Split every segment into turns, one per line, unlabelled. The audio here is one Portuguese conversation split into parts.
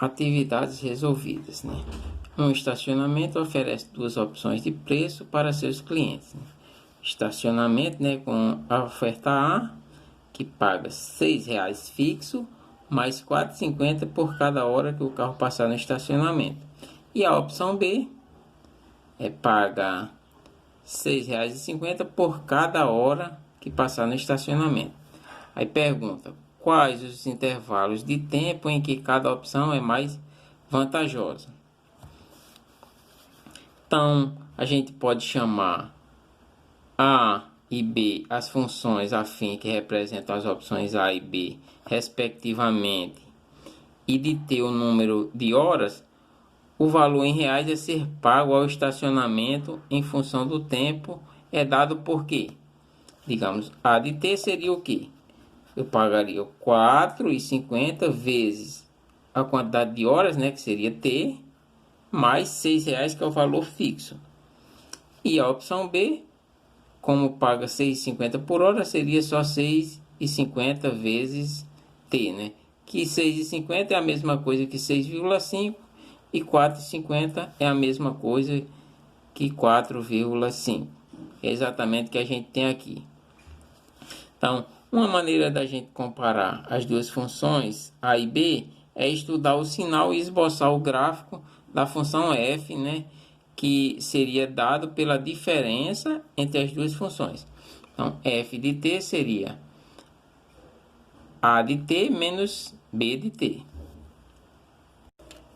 Atividades resolvidas, né? Um estacionamento oferece duas opções de preço para seus clientes, né? Estacionamento, né, com a oferta A, que paga R$ 6,00 fixo, mais R$ 4,50 por cada hora que o carro passar no estacionamento. E a opção B paga R$ 6,50 por cada hora que passar no estacionamento. Aí pergunta: quais os intervalos de tempo em que cada opção é mais vantajosa? Então, a gente pode chamar A e B as funções afins que representam as opções A e B, respectivamente, e de ter o número de horas. O valor em reais a ser pago ao estacionamento em função do tempo é dado por quê? Digamos, A de T seria o quê? Eu pagaria 4,50 vezes a quantidade de horas, né, que seria T, mais R$ 6,00, que é o valor fixo. E a opção B, como paga 6,50 por hora, seria só 6,50 vezes T, né? Que 6,50 é a mesma coisa que 6,5 e 4,50 é a mesma coisa que 4,5. É exatamente o que a gente tem aqui. Então, uma maneira da gente comparar as duas funções A e B é estudar o sinal e esboçar o gráfico da função f, né, que seria dado pela diferença entre as duas funções. Então, f de t seria A de t menos B de t.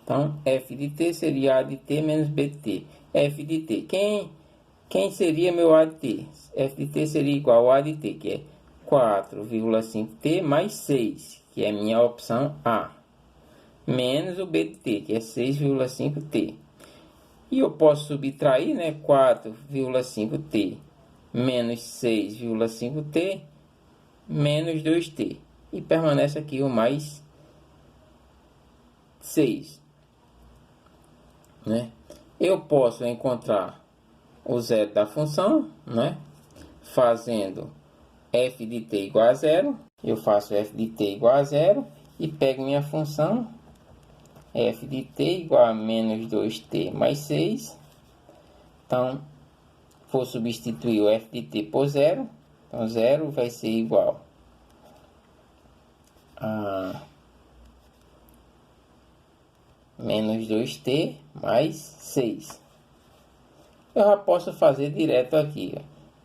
Então, f de t seria A de t menos B de t. F de t, quem seria meu A de t? F de t seria igual a de t, que é 4,5t mais 6, que é a minha opção A, menos o B de t, que é 6,5t. E eu posso subtrair, né, 4,5t menos 6,5t menos 2t. E permanece aqui o mais 6. Né? Eu posso encontrar o zero da função, né, fazendo f de t igual a zero. Eu faço f de t igual a zero e pego minha função f de t igual a menos 2t mais 6. Então, vou substituir o f de t por zero. Então, zero vai ser igual a menos 2t mais 6. Eu já posso fazer direto aqui.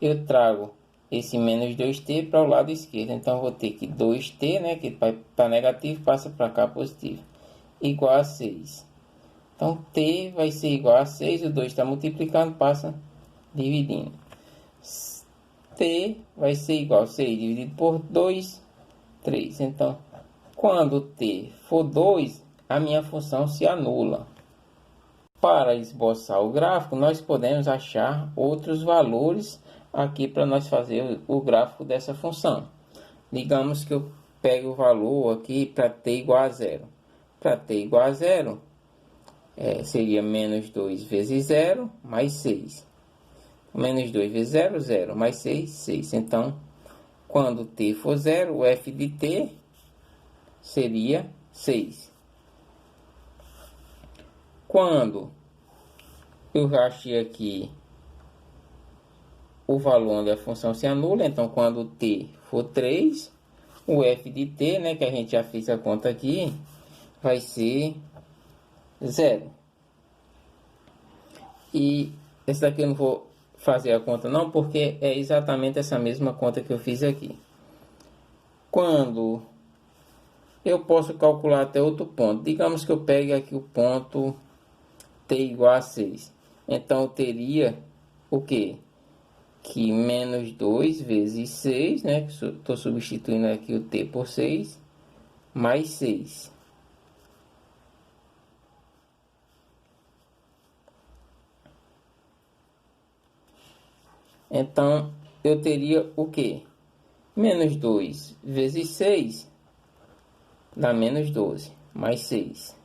Eu trago esse menos 2t para o lado esquerdo. Então, vou ter que 2t, né, que vai para negativo, passa para cá positivo, igual a 6. Então, t vai ser igual a 6. O 2 está multiplicando, passa dividindo. T vai ser igual a 6 dividido por 2, 3. Então, quando t for 2, a minha função se anula. Para esboçar o gráfico, nós podemos achar outros valores aqui para nós fazer o gráfico dessa função. Digamos que eu pego o valor aqui para t igual a 0. Para t igual a 0, seria menos 2 vezes 0 mais 6. Menos 2 vezes 0, 0. Mais 6, 6. Então, quando t for 0, o f de t seria 6. Quando eu já achei aqui o valor onde a função se anula, então quando t for 3, o f de t, né, que a gente já fez a conta aqui, vai ser 0. E esse daqui eu não vou fazer a conta não, porque é exatamente essa mesma conta que eu fiz aqui. Quando eu posso calcular até outro ponto, digamos que eu pegue aqui o ponto t igual a 6. Então, eu teria o quê? Que menos 2 vezes 6, né? Estou substituindo aqui o t por 6, mais 6. Então, eu teria o quê? Menos 2 vezes 6 dá menos 12, mais 6.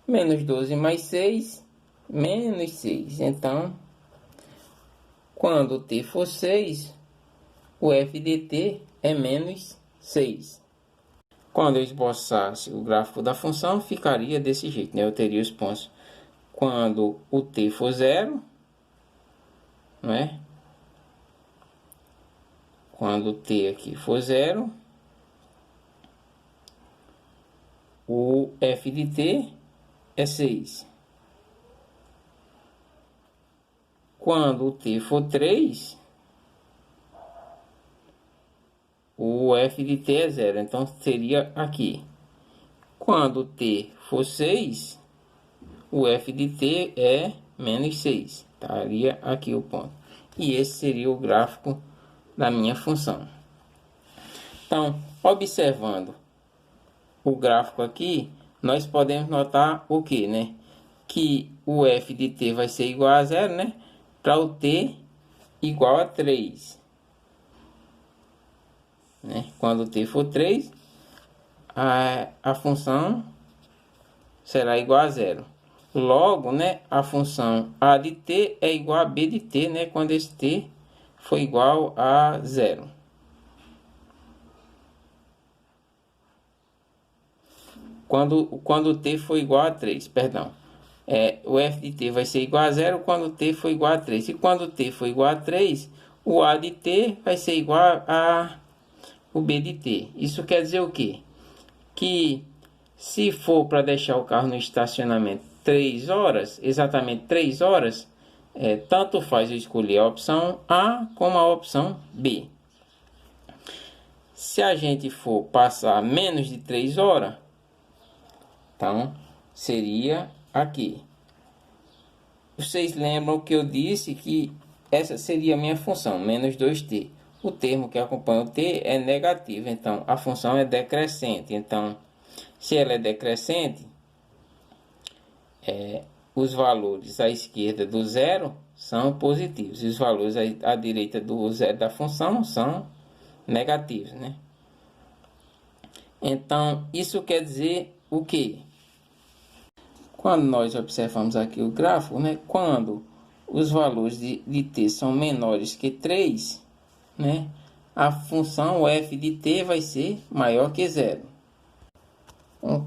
Menos 12 mais 6, menos 6. Então, quando t for 6, o f de t é menos 6. Quando eu esboçasse o gráfico da função, ficaria desse jeito, né? Eu teria os pontos quando o t for zero, não é? Quando o t aqui for zero, o f de t é 6. Quando o t for 3, o f de t é zero. Então, seria aqui. Quando o t for 6, o f de t é menos 6. Estaria aqui o ponto. E esse seria o gráfico da minha função. Então, observando o gráfico aqui, nós podemos notar o que, né? Que o f de t vai ser igual a zero, né? Para o t igual a 3. Né? Quando t for 3, a função será igual a zero. Logo, né, a função a de t é igual a b de t, né, quando esse t for igual a zero. Quando t for igual a 3, perdão. O f de t vai ser igual a zero quando t for igual a 3. E quando t for igual a 3, o a de t vai ser igual a o b de t. Isso quer dizer o quê? Que se for para deixar o carro no estacionamento 3 horas, exatamente 3 horas, tanto faz eu escolher a opção A como a opção B. Se a gente for passar menos de 3 horas, então seria aqui. Vocês lembram que eu disse que essa seria a minha função, menos 2t. O termo que acompanha o t é negativo, então a função é decrescente. Então, se ela é decrescente, os valores à esquerda do zero são positivos. E os valores à direita do zero da função são negativos, né? Então, isso quer dizer o quê? Quando nós observamos aqui o gráfico, né? Quando os valores de t são menores que 3, né? A função f de t vai ser maior que zero.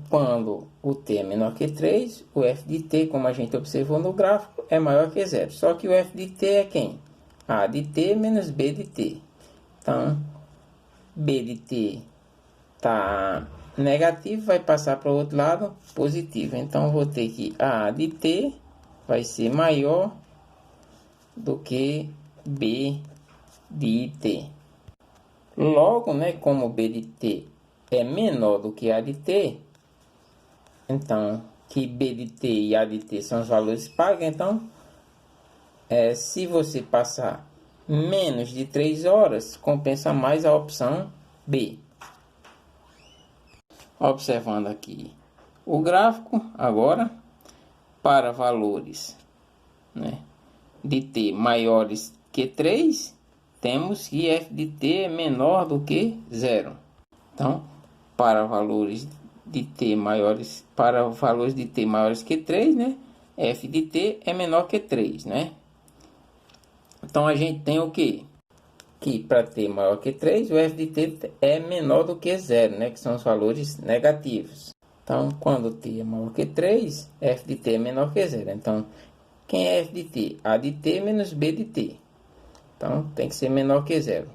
Quando o t é menor que 3, o f de t, como a gente observou no gráfico, é maior que zero. Só que o f de t é quem? A de t menos b de t. Então, b de t está negativo, vai passar para o outro lado positivo. Então, vou ter que a de t vai ser maior do que b de t. Logo, né, como b de t é menor do que a de t, então, que b de t e a de t são os valores pagos, então, se você passar menos de 3 horas, compensa mais a opção B. Observando aqui o gráfico, agora, para valores, né, de t maiores que 3, temos que f de t é menor do que zero. Então, para valores de t maiores, que 3, né, f de t é menor que 3, né? Então, a gente tem o quê? Que para t maior que 3, o f de t é menor do que zero, né? Que são os valores negativos. Então, quando t é maior que 3, f de t é menor que zero. Então, quem é f de t? A de t menos b de t. Então, tem que ser menor que zero.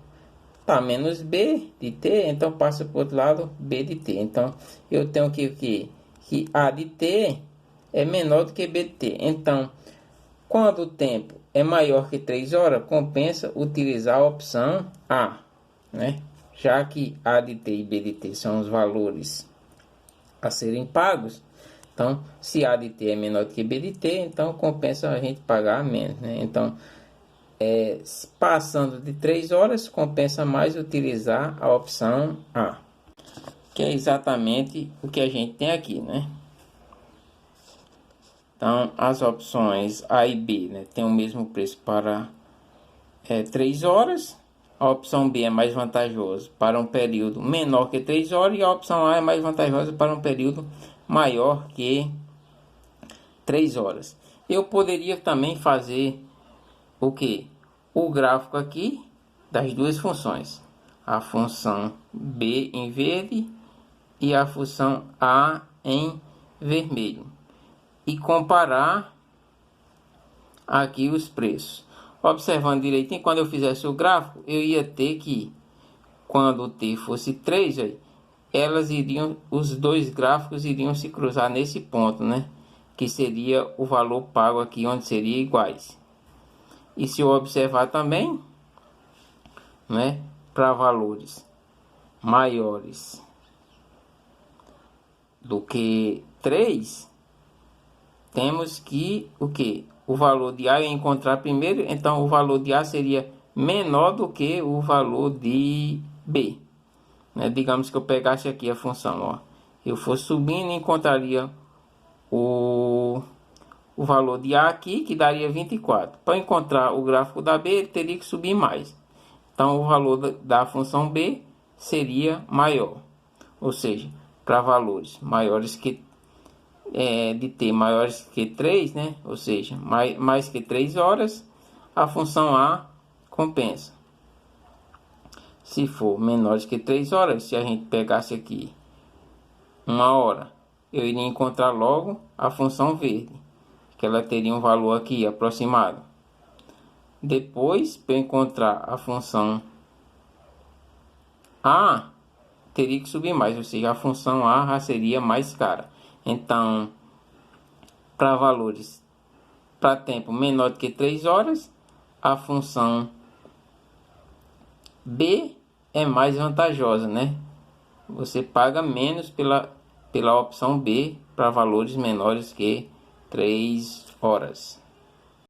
Tá, menos b de t, então passa para o outro lado b de t. Então, eu tenho que a de t é menor do que b de t. Então, quando o tempo é maior que 3 horas, compensa utilizar a opção A, né? Já que a de t e b de t são os valores a serem pagos, então, se a de t é menor do que b de t, então compensa a gente pagar menos, né? Então, passando de 3 horas, compensa mais utilizar a opção A, que é exatamente o que a gente tem aqui, né? Então, as opções A e B, né, tem o mesmo preço para 3 horas. A opção B é mais vantajosa para um período menor que 3 horas e a opção A é mais vantajosa para um período maior que 3 horas. Eu poderia também fazer o que? O gráfico aqui das duas funções. A função B em verde e a função A em vermelho. E comparar aqui os preços. Observando direitinho, quando eu fizesse o gráfico, eu ia ter que, quando o T fosse 3, aí, os dois gráficos iriam se cruzar nesse ponto, né? Que seria o valor pago aqui, onde seria iguais. E se eu observar também, né? Para valores maiores do que 3, temos que o que? O valor de A eu encontrar primeiro, então o valor de A seria menor do que o valor de B. Né? Digamos que eu pegasse aqui a função, ó, eu fosse subindo e encontraria o valor de A aqui, que daria 24. Para encontrar o gráfico da B, ele teria que subir mais. Então o valor da função B seria maior. Ou seja, para valores maiores que de T maiores que 3, né? Ou seja, mais que 3 horas, a função A compensa. Se for menores que 3 horas, se a gente pegasse aqui 1 hora, eu iria encontrar logo a função verde, que ela teria um valor aqui aproximado. Depois, para encontrar a função A, teria que subir mais, ou seja, a função A já seria mais cara. Então, para valores para tempo menor do que 3 horas, a função B é mais vantajosa, né? Você paga menos pela opção B para valores menores que 3 horas.